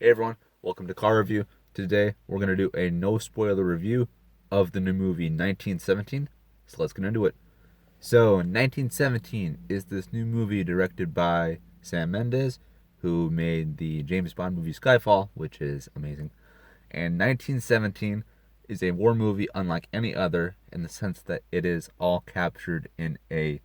Hey everyone, welcome to Car Review. Today we're going to do a no spoiler review of the new movie 1917. So let's get into it. So 1917 is this new movie directed by Sam Mendes, who made the James Bond movie Skyfall, which is amazing. And 1917 is a war movie unlike any other in the sense that it is all captured in a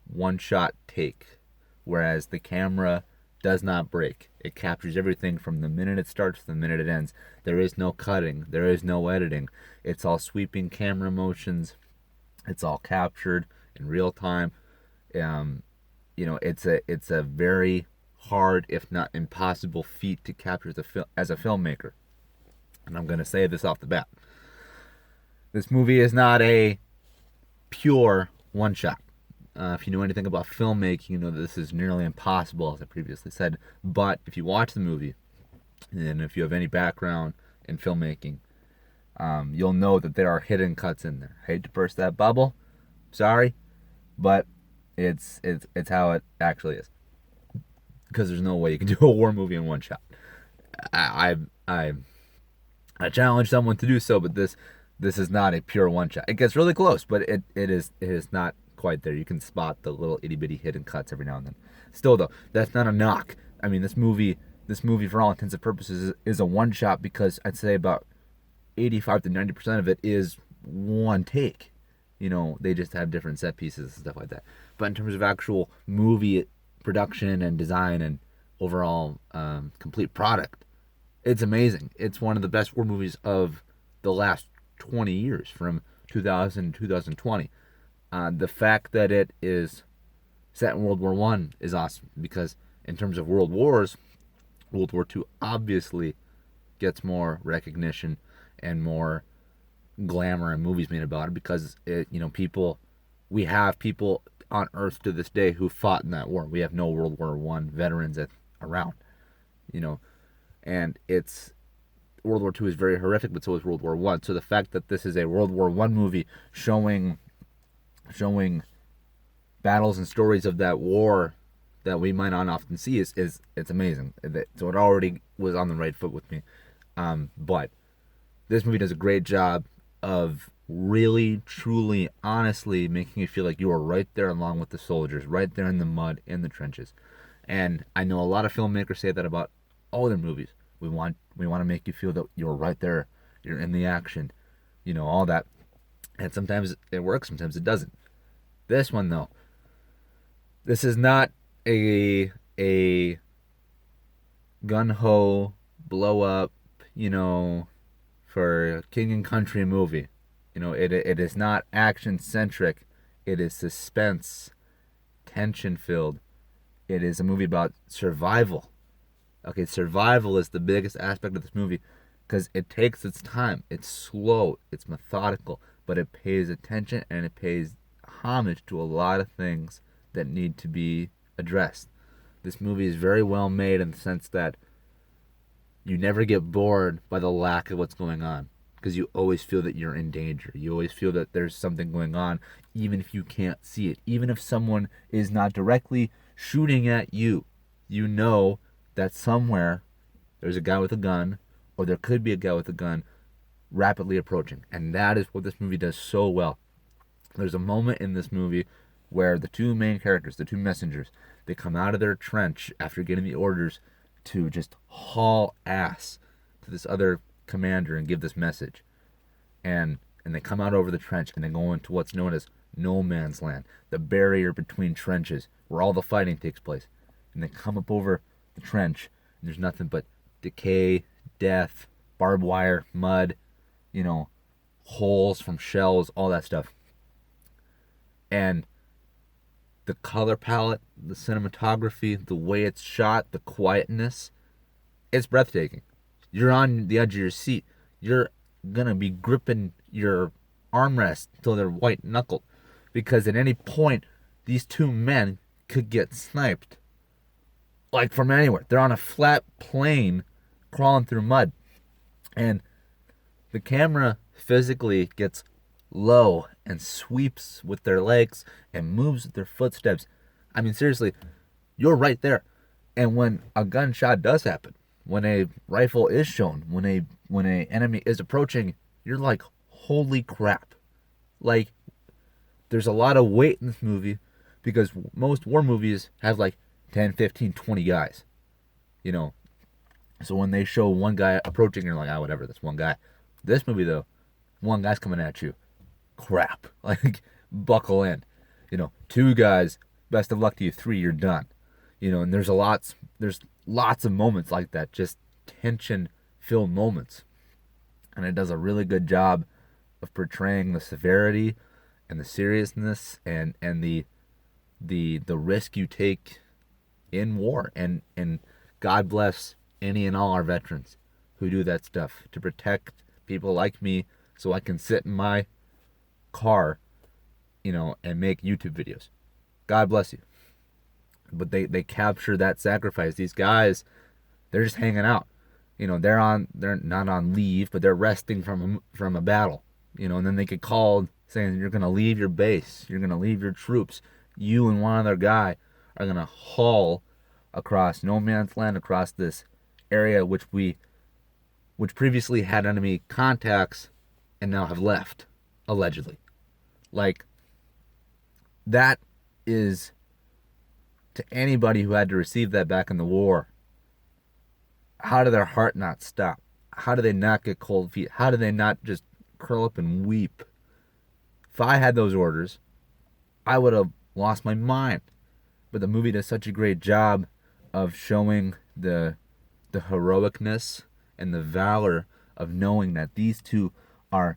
one-shot take, whereas the camera does not break. It captures everything from the minute it starts to the minute it ends. There is no cutting. There is no editing. It's all sweeping camera motions. It's all captured in real time. It's a very hard, if not impossible, feat to capture as a filmmaker. And I'm gonna say this off the bat. This movie is not a pure one shot. If you know anything about filmmaking, you know that this is nearly impossible, as I previously said. But if you watch the movie, and if you have any background in filmmaking, you'll know that there are hidden cuts in there. I hate to burst that bubble, sorry, but it's how it actually is. Because there's no way you can do a war movie in one shot. I challenge someone to do so, but this is not a pure one shot. It gets really close, but it is not quite there. You can spot the little itty bitty hidden cuts every now and then. Still though, that's not a knock. I mean, this movie for all intents and purposes is a one shot because I'd say about 85 to 90% of it is one take. You know, they just have different set pieces and stuff like that. But in terms of actual movie production and design and overall complete product, it's amazing. It's one of the best war movies of the last 20 years, from 2000 to 2020. The fact that it is set in World War One is awesome because in terms of world wars, World War Two obviously gets more recognition and more glamour and movies made about it because we have people on Earth to this day who fought in that war. We have no World War One veterans around, and it's World War Two is very horrific, but so is World War One. So the fact that this is a World War One movie showing battles and stories of that war that we might not often see is it's amazing. So it already was on the right foot with me. But this movie does a great job of really, truly, honestly making you feel like you are right there along with the soldiers, right there in the mud, in the trenches. And I know a lot of filmmakers say that about all their movies. We want to make you feel that you're right there, you're in the action, all that. And sometimes it works, sometimes it doesn't. This one though, this is not a gun ho blow up, for king and country movie. It is not action centric. It is suspense, tension filled. It is a movie about survival. Okay, survival is the biggest aspect of this movie because it takes its time. It's slow, it's methodical, but it pays attention and it pays homage to a lot of things that need to be addressed. This movie is very well made in the sense that you never get bored by the lack of what's going on because you always feel that you're in danger. You always feel that there's something going on even if you can't see it. Even if someone is not directly shooting at you, you know that somewhere there's a guy with a gun, or there could be a guy with a gun rapidly approaching. And that is what this movie does so well. There's a moment in this movie where the two main characters, the two messengers, they come out of their trench after getting the orders to just haul ass to this other commander and give this message. And they come out over the trench and they go into what's known as no man's land, the barrier between trenches where all the fighting takes place. And they come up over the trench and there's nothing but decay, death, barbed wire, mud, holes from shells, all that stuff. And the color palette, the cinematography, the way it's shot, the quietness, it's breathtaking. You're on the edge of your seat. You're gonna be gripping your armrest until they're white knuckled because at any point these two men could get sniped like from anywhere. They're on a flat plane crawling through mud, and the camera physically gets low and sweeps with their legs and moves with their footsteps. I mean, seriously, you're right there. And when a gunshot does happen, when a rifle is shown, when a enemy is approaching, you're like, holy crap. Like, there's a lot of weight in this movie because most war movies have like 10, 15, 20 guys, you know. So when they show one guy approaching, you're like, ah, whatever, that's one guy. This movie, though, one guy's coming at you. Crap. Like, buckle in. You know, two guys, best of luck to you. Three, you're done. You know, and there's lots of moments like that, just tension-filled moments. And it does a really good job of portraying the severity and the seriousness and the risk you take in war. And God bless any and all our veterans who do that stuff to protect people like me so I can sit in my car, you know, and make YouTube videos. God bless you. But they capture that sacrifice. These guys, they're just hanging out. You know, they're not on leave, but they're resting from a battle. You know, and then they get called saying you're gonna leave your base, you're gonna leave your troops. You and one other guy are gonna haul across no man's land, across this area which previously had enemy contacts and now have left, allegedly. Like, that is, to anybody who had to receive that back in the war, how did their heart not stop? How do they not get cold feet? How do they not just curl up and weep? If I had those orders, I would have lost my mind. But the movie does such a great job of showing the heroicness and the valor of knowing that these two are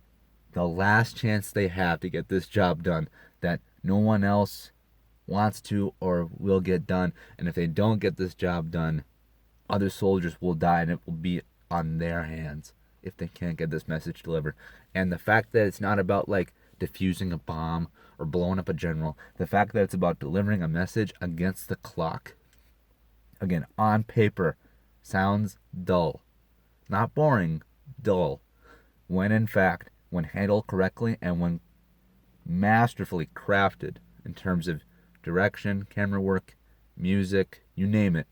the last chance they have to get this job done, that no one else wants to or will get done. And if they don't get this job done, other soldiers will die, and it will be on their hands if they can't get this message delivered. And the fact that it's not about like defusing a bomb or blowing up a general, the fact that it's about delivering a message against the clock, again, on paper, sounds dull. Not boring, dull. When in fact, when handled correctly and when masterfully crafted in terms of direction, camera work, music, you name it,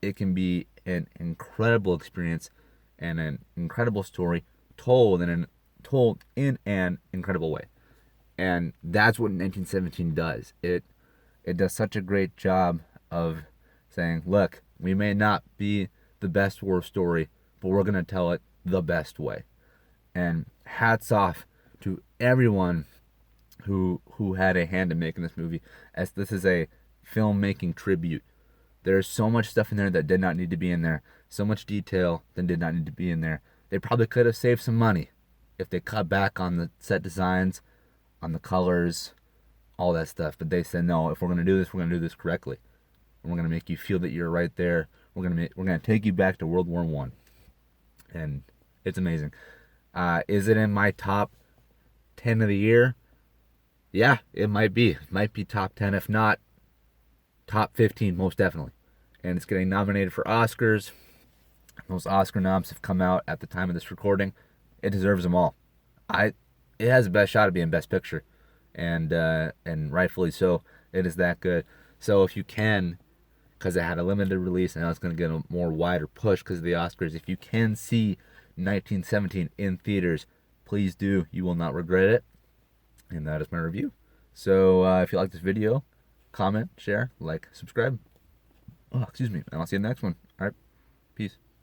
it can be an incredible experience and an incredible story told in an incredible way. And that's what 1917 does. It does such a great job of saying, look, we may not be the best war story, but we're going to tell it the best way. And hats off to everyone who had a hand in making this movie, as this is a filmmaking tribute. There's so much stuff in there that did not need to be in there. So much detail that did not need to be in there. They probably could have saved some money if they cut back on the set designs, on the colors, all that stuff. But they said, no, if we're going to do this, we're going to do this correctly. And we're going to make you feel that you're right there. We're going to take you back to World War I. And it's amazing. Is it in my top 10 of the year? Yeah, it might be. It might be top 10, if not top 15, most definitely. And it's getting nominated for Oscars. Those Oscar noms have come out at the time of this recording. It deserves them all. It has the best shot of being Best Picture, and rightfully so. It is that good. So if you can, because it had a limited release and now it's going to get a more wider push because of the Oscars, if you can see 1917 in theaters, please do. You will not regret it. And that is my review. So if you like this video, comment, share, like, subscribe. Oh, excuse me. And I'll see you in the next one. All right. Peace.